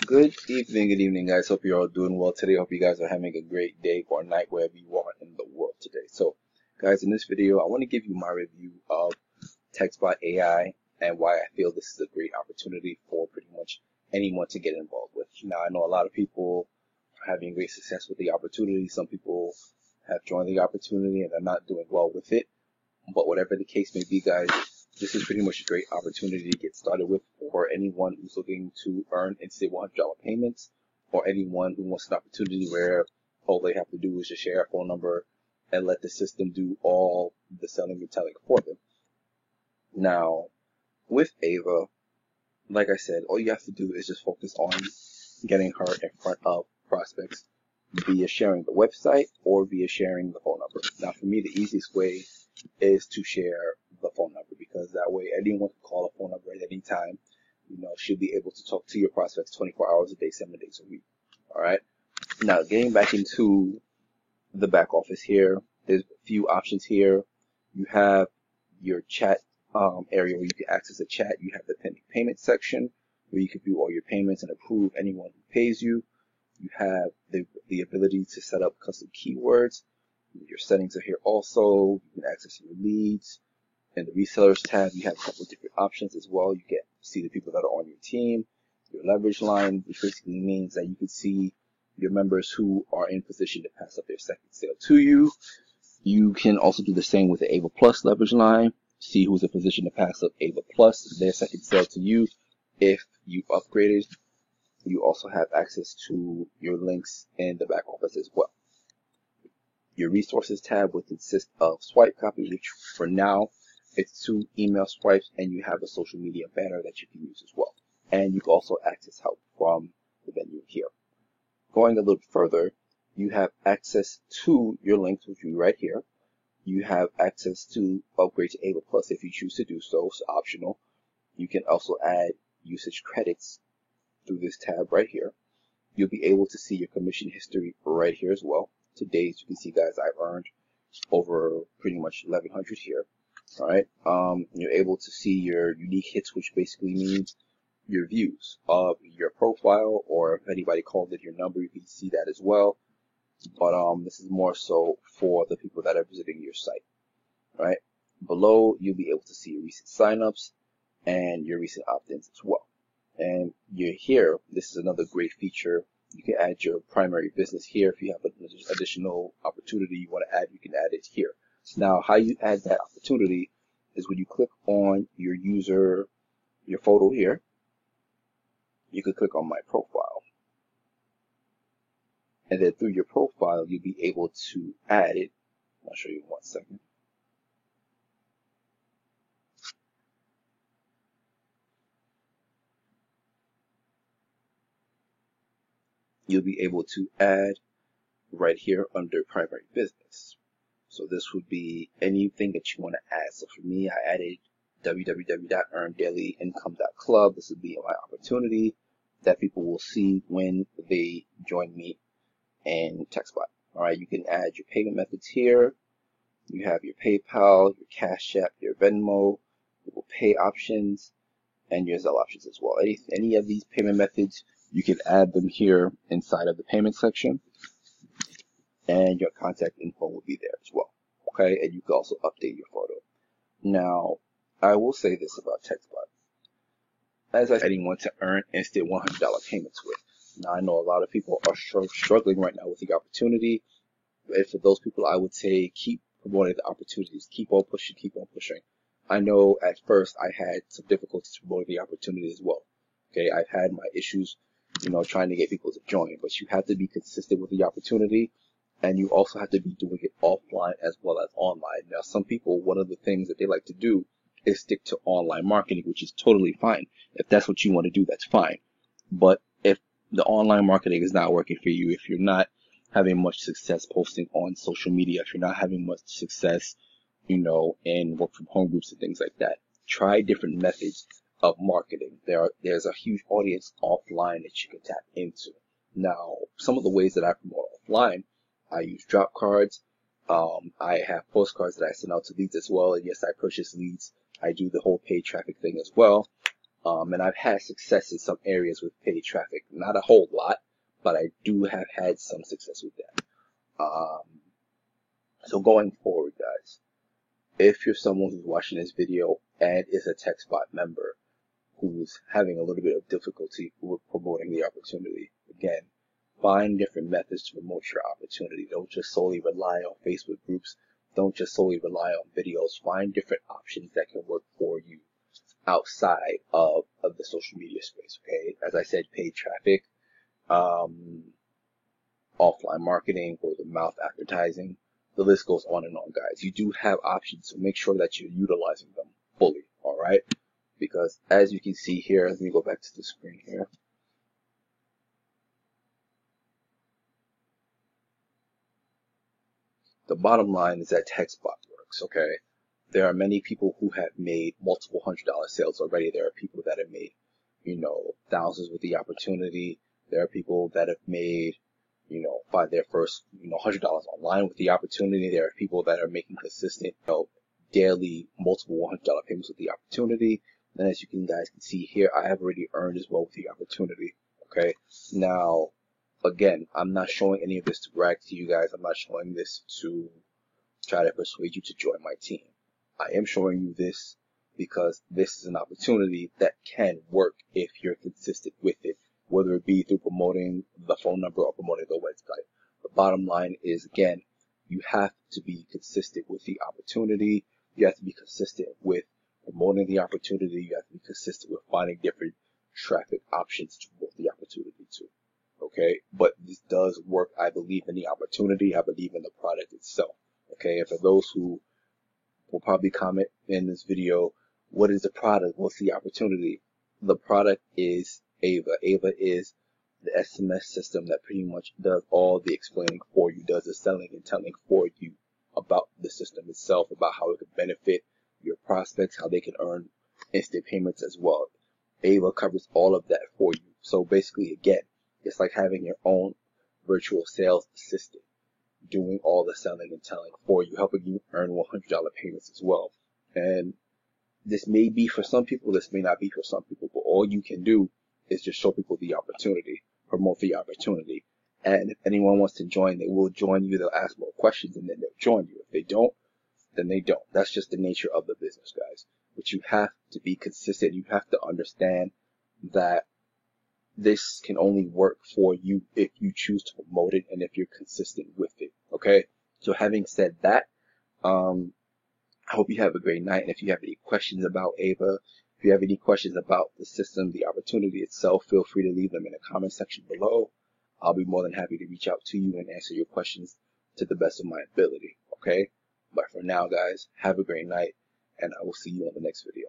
Good evening, guys. Hope you're all doing well today. Hope you guys are having a great day or night wherever you are in the world today. So, guys, in this video, I want to give you my review of TextBot AI and why I feel this is a great opportunity for pretty much anyone to get involved with. Now, I know a lot of people are having great success with the opportunity. Some people have joined the opportunity and are not doing well with it. But whatever the case may be, guys, this is pretty much a great opportunity to get started with for anyone who's looking to earn instant $100 payments, or anyone who wants an opportunity where all they have to do is just share a phone number and let the system do all the selling and telling for them. Now, with Ava, like I said, all you have to do is just focus on getting her in front of prospects via sharing the website or via sharing the phone number. Now, for me, the easiest way is to share the phone number, because that way anyone can call a phone number at any time. She'll be able to talk to your prospects 24 hours a day, 7 days a week. All right. Now, getting back into the back office here, there's a few options here. You have your chat area where you can access a chat. You have the pending payment section where you can view all your payments and approve anyone who pays you. You have the ability to set up custom keywords. Your settings are here also. You can access your leads. In the resellers tab, you have a couple of different options as well. You get to see the people that are on your team. Your leverage line, which basically means that you can see your members who are in position to pass up their second sale to you. You can also do the same with the Ava Plus leverage line. See who's in position to pass up Ava Plus, their second sale to you if you've upgraded. You also have access to your links in the back office as well. Your resources tab will consist of swipe copy, which for now it's 2 email swipes, and you have a social media banner that you can use as well. And you can also access help from the menu here. Going a little further, you have access to your links, which will be right here. You have access to upgrade to Ava Plus if you choose to do so. It's optional. You can also add usage credits through this tab right here. You'll be able to see your commission history right here as well. Today, as you can see, guys, I've earned over pretty much 1,100 here. All right. You're able to see your unique hits, which basically means your views of your profile, or if anybody called it your number, you can see that as well. But this is more so for the people that are visiting your site. All right. Below, you'll be able to see your recent signups and your recent opt-ins as well. And you're here. This is another great feature. You can add your primary business here. If you have an additional opportunity you want to add, you can add it here. Now, how you add that opportunity is when you click on your user, your photo here, you can click on my profile. And then through your profile, you'll be able to add it. I'll show you in 1 second. You'll be able to add right here under primary business. So this would be anything that you want to add. So for me, I added www.earndailyIncome.club. This would be my opportunity that people will see when they join me in TextBot. All right, you can add your payment methods here. You have your PayPal, your Cash App, your Venmo, Google Pay options, and your Zelle options as well. Any of these payment methods, you can add them here inside of the payment section, and your contact info will be there as well. Okay, and you can also update your photo. Now, I will say this about TextBot. As I said, anyone to earn instant $100 payments with. Now, I know a lot of people are struggling right now with the opportunity. And for those people, I would say keep promoting the opportunities. Keep on pushing, keep on pushing. I know at first I had some difficulties promoting the opportunity as well. Okay, I've had my issues, trying to get people to join, but you have to be consistent with the opportunity, and you also have to be doing it offline as well as online. Now, some people, one of the things that they like to do is stick to online marketing, which is totally fine. If that's what you want to do, that's fine. But if the online marketing is not working for you, if you're not having much success posting on social media, if you're not having much success, in work from home groups and things like that, try different methods of marketing. There's a huge audience offline that you can tap into. Now, some of the ways that I promote offline, I use drop cards. I have postcards that I send out to leads as well. And yes, I purchase leads. I do the whole paid traffic thing as well. And I've had success in some areas with paid traffic. Not a whole lot, but I do have had some success with that. So going forward, guys, if you're someone who's watching this video and is a TechSpot member who's having a little bit of difficulty with promoting the opportunity, again, find different methods to promote your opportunity. Don't just solely rely on Facebook groups. Don't just solely rely on videos. Find different options that can work for you outside of the social media space, okay? As I said, paid traffic, offline marketing, word of mouth advertising. The list goes on and on, guys. You do have options, so make sure that you're utilizing them fully, all right? Because as you can see here, let me go back to the screen here. The bottom line is that TechSpot works, okay? There are many people who have made multiple $100 sales already. There are people that have made, thousands with the opportunity. There are people that have made, by their first, $100 online with the opportunity. There are people that are making consistent, daily multiple $100 payments with the opportunity. And as you guys can see here, I have already earned as well with the opportunity. Okay. Now, again, I'm not showing any of this to brag to you guys. I'm not showing this to try to persuade you to join my team. I am showing you this because this is an opportunity that can work if you're consistent with it, whether it be through promoting the phone number or promoting the website. The bottom line is, again, you have to be consistent with the opportunity. You have to be consistent with promoting the opportunity. You have to be consistent with finding different traffic options to promote the opportunity to. Okay, but this does work. I believe in the opportunity. I believe in the product itself. Okay, and for those who will probably comment in this video, what is the product? What's the opportunity? The product is Ava. Ava is the SMS system that pretty much does all the explaining for you, does the selling and telling for you about the system itself, about how it could benefit your prospects, how they can earn instant payments as well. Ava covers all of that for you. So basically, again, it's like having your own virtual sales assistant doing all the selling and telling for you, helping you earn $100 payments as well. And this may be for some people, this may not be for some people, but all you can do is just show people the opportunity, promote the opportunity. And if anyone wants to join, they will join you. They'll ask more questions and then they'll join you. If they don't, then they don't. That's just the nature of the business, guys. But you have to be consistent. You have to understand that this can only work for you if you choose to promote it and if you're consistent with it. Okay. So having said that, I hope you have a great night. And if you have any questions about Ava, if you have any questions about the system, the opportunity itself, feel free to leave them in the comment section below. I'll be more than happy to reach out to you and answer your questions to the best of my ability. Okay. But for now, guys, have a great night and I will see you on the next video.